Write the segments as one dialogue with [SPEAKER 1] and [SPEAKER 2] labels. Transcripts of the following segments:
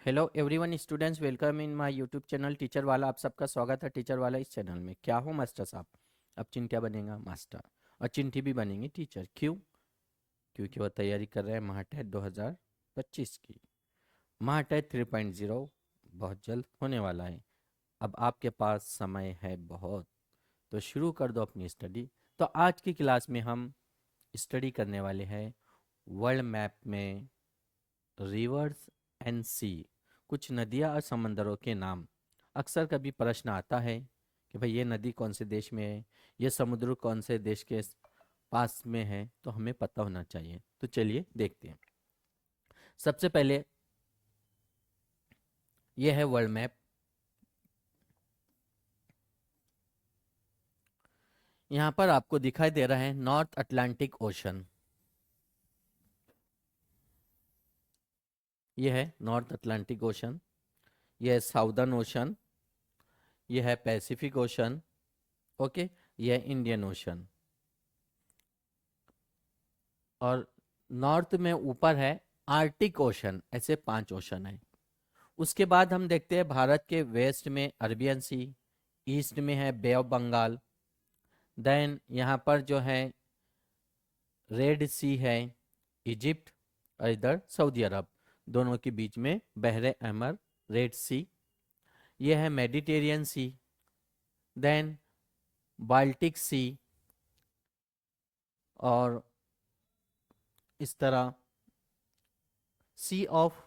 [SPEAKER 1] Hello everyone students, welcome in my YouTube channel teacher वाला। आप सबका स्वागत है टीचर वाला इस चैनल में। क्या हो मास्टर साहब, अब चिंट्या बनेगा मास्टर और चिंटी भी बनेंगी टीचर। क्यों? क्योंकि वो तैयारी कर रहे हैं महाटेट 2025 की। महाटेट 3.0 बहुत जल्द होने वाला है। अब आपके पास समय है बहुत, तो शुरू कर दो अपनी स्टडी। तो आज की क्लास में हम स्टडी करने वाले हैं वर्ल्ड मैप में रिवर्स एंड सी, कुछ नदियाँ और समंदरों के नाम। अक्सर कभी प्रश्न आता है कि भाई ये नदी कौन से देश में है, ये समुद्र कौन से देश के पास में है, तो हमें पता होना चाहिए। तो चलिए देखते हैं। सबसे पहले ये है वर्ल्ड मैप। यहाँ पर आपको दिखाई दे रहा है नॉर्थ अटलांटिक ओशन। ये है नॉर्थ अटलांटिक ओशन, ये है साउदर्न ओशन, ये है पैसिफिक ओशन, ओके, ये है इंडियन ओशन। और नॉर्थ में ऊपर है आर्टिक ओशन। ऐसे 5 ओशन है। उसके बाद हम देखते हैं भारत के वेस्ट में अरबियन सी, ईस्ट में है बे ऑफ बंगाल, देन यहाँ पर जो है रेड सी है, इजिप्ट, और इधर सऊदी अरब, दोनों के बीच में बहरे अहमर, रेड सी। ये है मेडिटेरियन सी, देन बाल्टिक सी, और इस तरह सी ऑफ।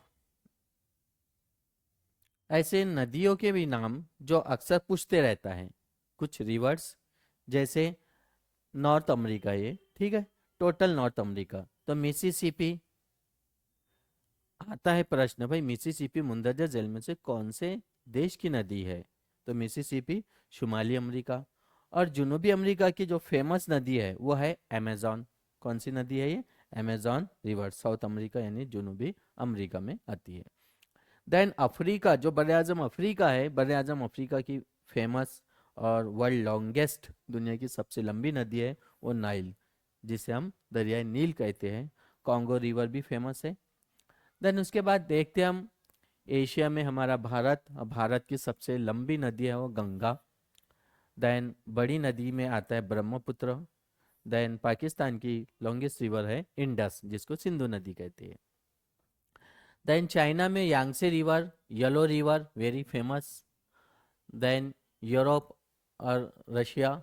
[SPEAKER 1] ऐसे नदियों के भी नाम जो अक्सर पूछते रहता है, कुछ रिवर्स, जैसे नॉर्थ अमेरिका, ये ठीक है, टोटल नॉर्थ अमेरिका। तो मिसिसिपी आता है प्रश्न, भाई मिसिसिपी मुंदरजा झील में से कौन से देश की नदी है? तो मिसिसिपी शुमाली अमेरिका। और जनूबी अमेरिका की जो फेमस नदी है वो है अमेजॉन। कौन सी नदी है ये? अमेजॉन रिवर, साउथ अमेरिका यानी जनूबी अमेरिका में आती है। देन अफ्रीका, जो बर आजम अफ्रीका है, बर आजम अफ्रीका की फेमस और वर्ल्ड लॉन्गेस्ट, दुनिया की सबसे लंबी नदी है वो नाइल, जिसे हम दरियाई नील कहते हैं। कॉन्गो रिवर भी फेमस है। देन उसके बाद देखते हैं हम एशिया में हमारा भारत, और भारत की सबसे लंबी नदी है वो गंगा। देन बड़ी नदी में आता है ब्रह्मपुत्र। देन पाकिस्तान की लॉन्गेस्ट रिवर है इंडस, जिसको सिंधु नदी कहते हैं। देन चाइना में Yangtze river, yellow river, very famous. Then Europe और रशिया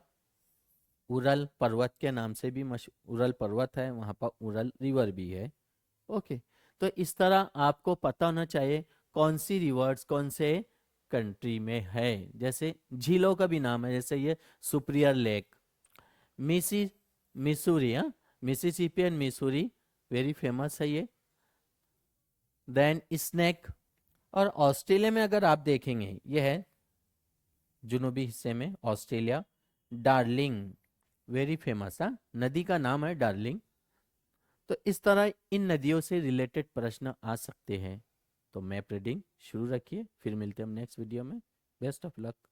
[SPEAKER 1] उरल पर्वत के नाम से भी मशहूर, उरल पर्वत है वहाँ पर, उरल रिवर भी है। ओके, तो इस तरह आपको पता होना चाहिए कौन सी रिवर्स कौन से कंट्री में है। जैसे झीलों का भी नाम है, जैसे ये सुप्रियर लेक, मिसी मिसूरी, हाँ, Mississippi and Missouri, very famous है ये। Then snake. और ऑस्ट्रेलिया में अगर आप देखेंगे, ये है जुनूबी हिस्से में ऑस्ट्रेलिया, डार्लिंग, वेरी फेमस, हाँ, नदी का नाम है डार्लिंग। तो इस तरह इन नदियों से रिलेटेड प्रश्न आ सकते हैं। तो मैप रीडिंग शुरू रखिए, फिर मिलते हैं हम नेक्स्ट वीडियो में। Best of luck.